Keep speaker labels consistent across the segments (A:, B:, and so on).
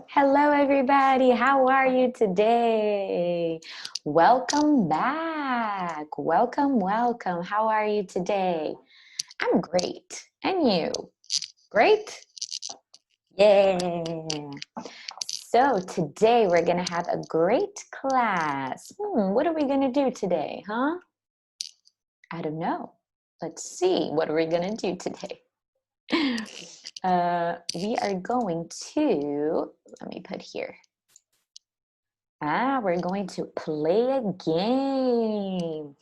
A: Hello, everybody. How are you today? Welcome back. Welcome, welcome. How are you today? I'm great. And you? Great? Yeah. So today we're going to have a great class. What are we going to do today, huh? I don't know. Let's see. What are we going to do today? We are going to, let me put here. We're going to play a game.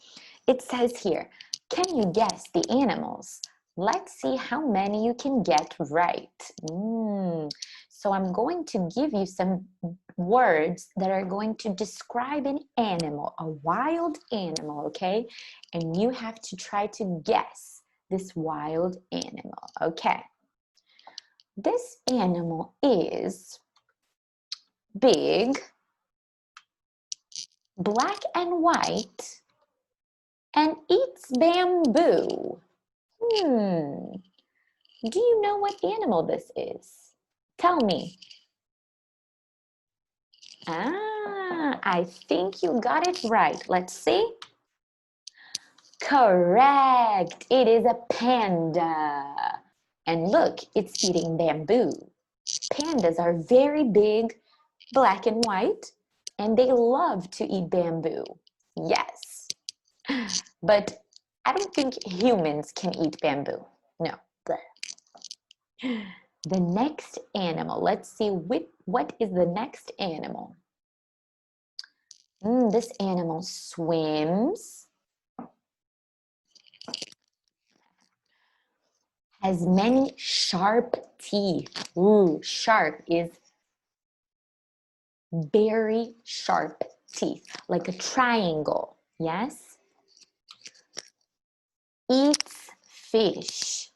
A: It says here, can you guess the animals? Let's see how many you can get right. So I'm going to give you some words that are going to describe an animal, a wild animal, okay? And you have to try to guess this wild animal, okay? This animal is big, black and white, and eats bamboo. Do you know what animal this is? Tell me. I think you got it right. Let's see. Correct. It is a panda. And look, it's eating bamboo. Pandas are very big, black and white, and they love to eat bamboo. Yes. But I don't think humans can eat bamboo. No. The next animal. Let's see what is the next animal. This animal swims, has many sharp teeth. Sharp is very sharp teeth, like a triangle. Yes? Eats fish.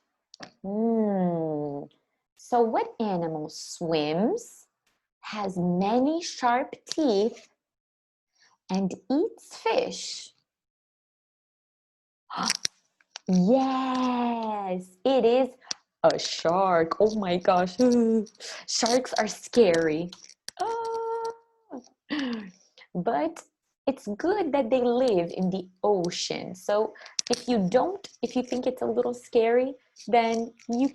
A: So what animal swims, has many sharp teeth, and eats fish? Yes, it is a shark. Oh my gosh. Sharks are scary. But it's good that they live in the ocean. So if you think it's a little scary, then you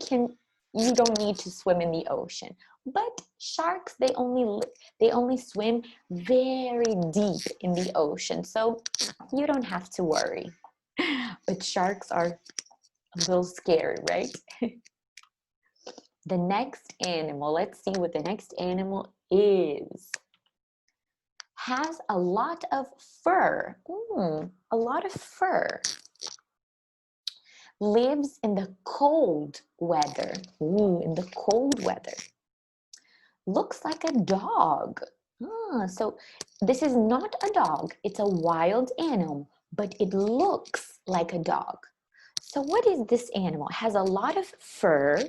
A: don't need to swim in the ocean. But sharks, they only swim very deep in the ocean. So you don't have to worry. But sharks are a little scary, right? The next animal, let's see what the next animal is. Has a lot of fur. A lot of fur. Lives in the cold weather. In the cold weather. Looks like a dog. So this is not a dog. It's a wild animal, but it looks like a dog. So what is this animal? Has a lot of fur,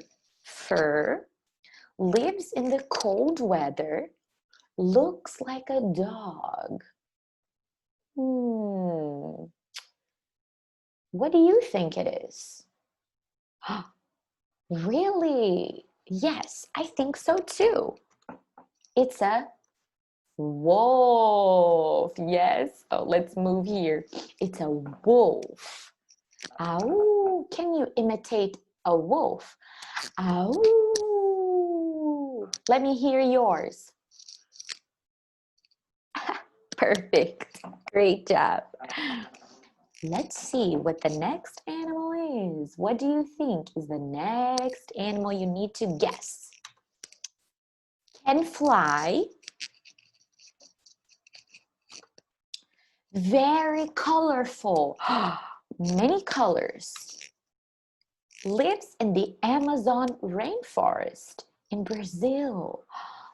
A: lives in the cold weather, looks like a dog. What do you think it is? Really? Yes, I think so too. It's a wolf. Yes. Oh, let's move here. It's a wolf. Ow. Can you imitate a wolf? Ow. Let me hear yours. Perfect. Great job. Let's see what the next animal is. What do you think is the next animal you need to guess? Can fly. Very colorful. Many colors. Lives in the Amazon rainforest in Brazil.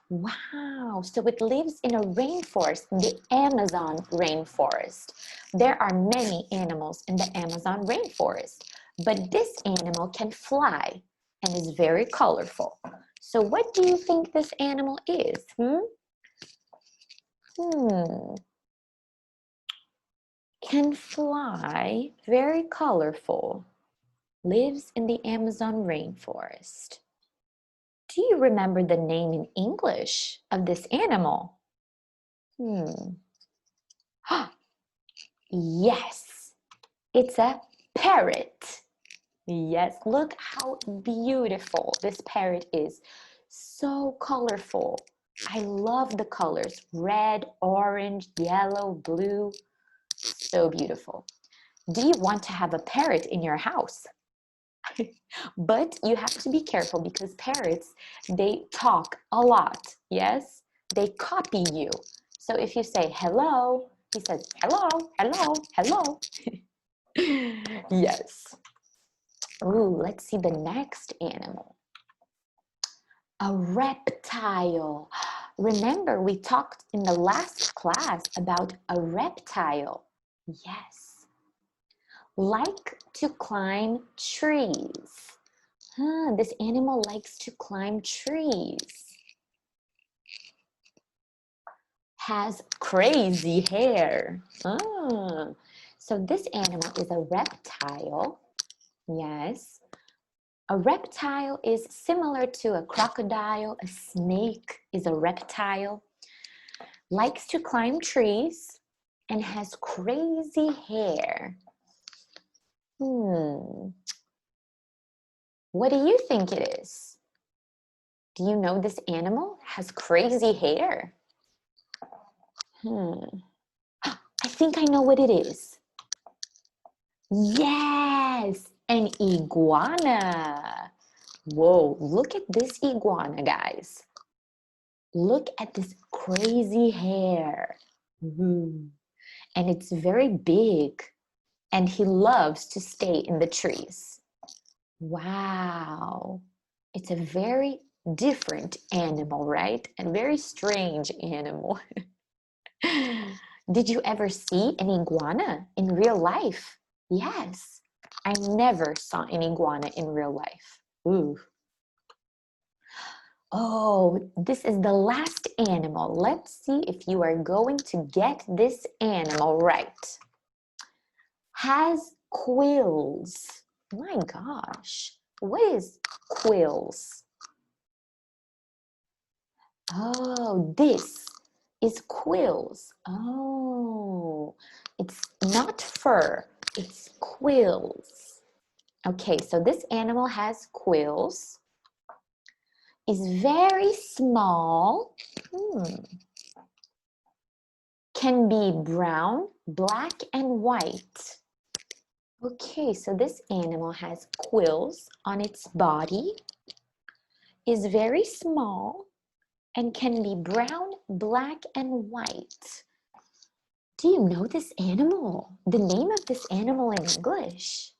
A: Wow, so it lives in a rainforest, in the Amazon rainforest. There are many animals in the Amazon rainforest, but this animal can fly and is very colorful. So what do you think this animal is? Can fly, very colorful, lives in the Amazon rainforest. Do you remember the name in English of this animal? Hmm. Yes, it's a parrot. Yes, look how beautiful this parrot is. So colorful. I love the colors. Red, orange, yellow, blue. So beautiful. Do you want to have a parrot in your house? But you have to be careful because parrots, they talk a lot. Yes, they copy you. So if you say hello, he says hello, hello, hello. Yes. Ooh, let's see the next animal. A reptile. Remember, we talked in the last class about a reptile. Yes. Like to climb trees. This animal likes to climb trees. Has crazy hair. So this animal is a reptile. Yes. A reptile is similar to a crocodile. A snake is a reptile. Likes to climb trees and has crazy hair. What do you think it is? Do you know this animal has crazy hair? I think I know what it is. Yes, an iguana. Whoa, look at this iguana, guys. Look at this crazy hair. And it's very big. And he loves to stay in the trees. Wow. It's a very different animal, right? A very strange animal. Did you ever see an iguana in real life? Yes. I never saw an iguana in real life. Ooh. Oh, this is the last animal. Let's see if you are going to get this animal right. Has quills. My gosh, what is quills? Oh, this is quills. Oh, it's not fur, it's quills. Okay, so this animal has quills, is very small, can be brown, black, and white. Okay, so this animal has quills on its body, is very small, and can be brown, black, and white. Do you know this animal? The name of this animal in English?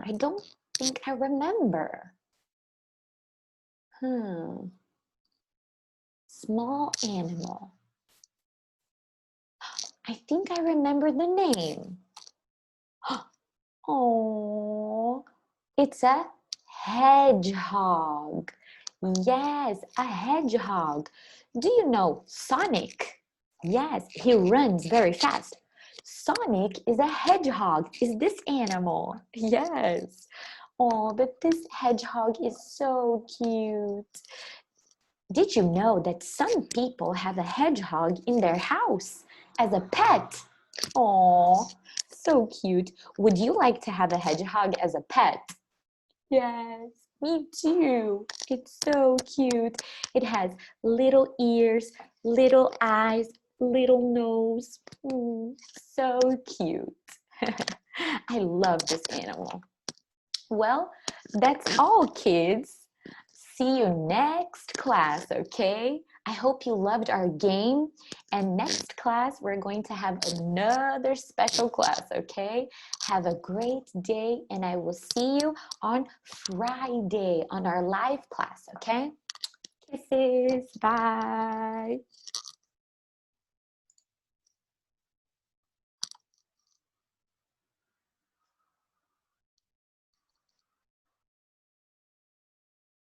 A: I don't think I remember. Small animal. I think I remember the name. Oh, it's a hedgehog. Yes, a hedgehog. Do you know Sonic? Yes, he runs very fast. Sonic is a hedgehog, is this animal. Yes. Oh, but this hedgehog is so cute. Did you know that some people have a hedgehog in their house as a pet? Oh, so cute. Would you like to have a hedgehog as a pet? Yes, me too. It's so cute. It has little ears, little eyes, little nose. So cute. I love this animal. Well, that's all, kids. See you next class, okay? I hope you loved our game. And next class, we're going to have another special class, okay? Have a great day, and I will see you on Friday on our live class, okay? Kisses. Bye.